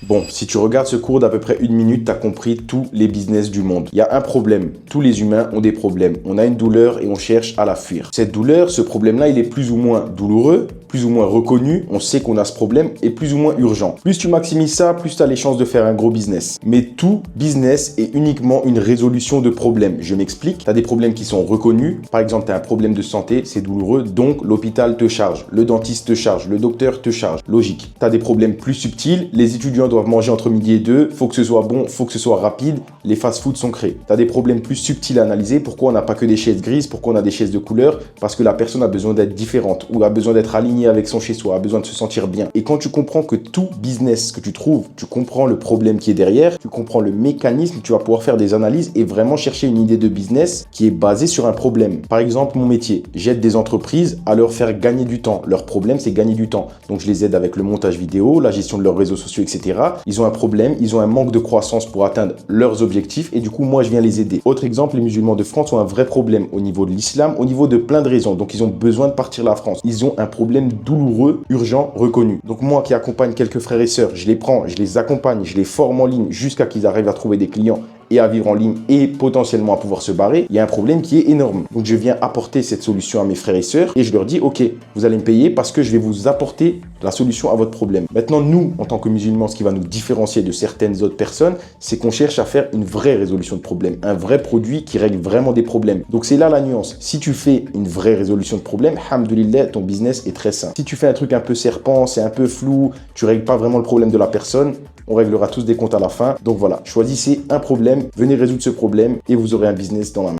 Bon, si tu regardes ce cours d'à peu près 1 minute, tu as compris tous les business du monde. Il y a un problème. Tous les humains ont des problèmes. On a une douleur et on cherche à la fuir. Cette douleur, ce problème-là, il est plus ou moins douloureux, plus ou moins reconnu. On sait qu'on a ce problème et plus ou moins urgent. Plus tu maximises ça, plus tu as les chances de faire un gros business. Mais tout business est uniquement une résolution de problèmes. Je m'explique. Tu as des problèmes qui sont reconnus. Par exemple, tu as un problème de santé, c'est douloureux, donc l'hôpital te charge, le dentiste te charge, le docteur te charge. Logique. Tu as des problèmes plus subtils. Les étudiants doivent manger entre midi et 2, faut que ce soit bon, faut que ce soit rapide, les fast-foods sont créés. Tu as des problèmes plus subtils à analyser, pourquoi on n'a pas que des chaises grises, pourquoi on a des chaises de couleur, parce que la personne a besoin d'être différente ou a besoin d'être alignée avec son chez-soi, a besoin de se sentir bien. Et quand tu comprends que tout business que tu trouves, tu comprends le problème qui est derrière, tu comprends le mécanisme, tu vas pouvoir faire des analyses et vraiment chercher une idée de business qui est basée sur un problème. Par exemple, mon métier, j'aide des entreprises à leur faire gagner du temps. Leur problème, c'est gagner du temps. Donc, je les aide avec le montage vidéo, la gestion de leurs réseaux sociaux, etc. Ils ont un problème, ils ont un manque de croissance pour atteindre leurs objectifs et du coup, moi, je viens les aider. Autre exemple, les musulmans de France ont un vrai problème au niveau de l'islam, au niveau de plein de raisons. Donc, ils ont besoin de partir de la France. Ils ont un problème douloureux, urgent, reconnu. Donc, moi qui accompagne quelques frères et sœurs, je les prends, je les accompagne, je les forme en ligne jusqu'à qu'ils arrivent à trouver des clients et à vivre en ligne et potentiellement à pouvoir se barrer, il y a un problème qui est énorme. Donc, je viens apporter cette solution à mes frères et sœurs et je leur dis, OK, vous allez me payer parce que je vais vous apporter la solution à votre problème. Maintenant, nous, en tant que musulmans, ce qui va nous différencier de certaines autres personnes, c'est qu'on cherche à faire une vraie résolution de problème, un vrai produit qui règle vraiment des problèmes. Donc, c'est là la nuance. Si tu fais une vraie résolution de problème, alhamdoulilah, ton business est très simple. Si tu fais un truc un peu serpent, c'est un peu flou, tu règles pas vraiment le problème de la personne, on réglera tous des comptes à la fin. Donc voilà, choisissez un problème, venez résoudre ce problème et vous aurez un business dans la main.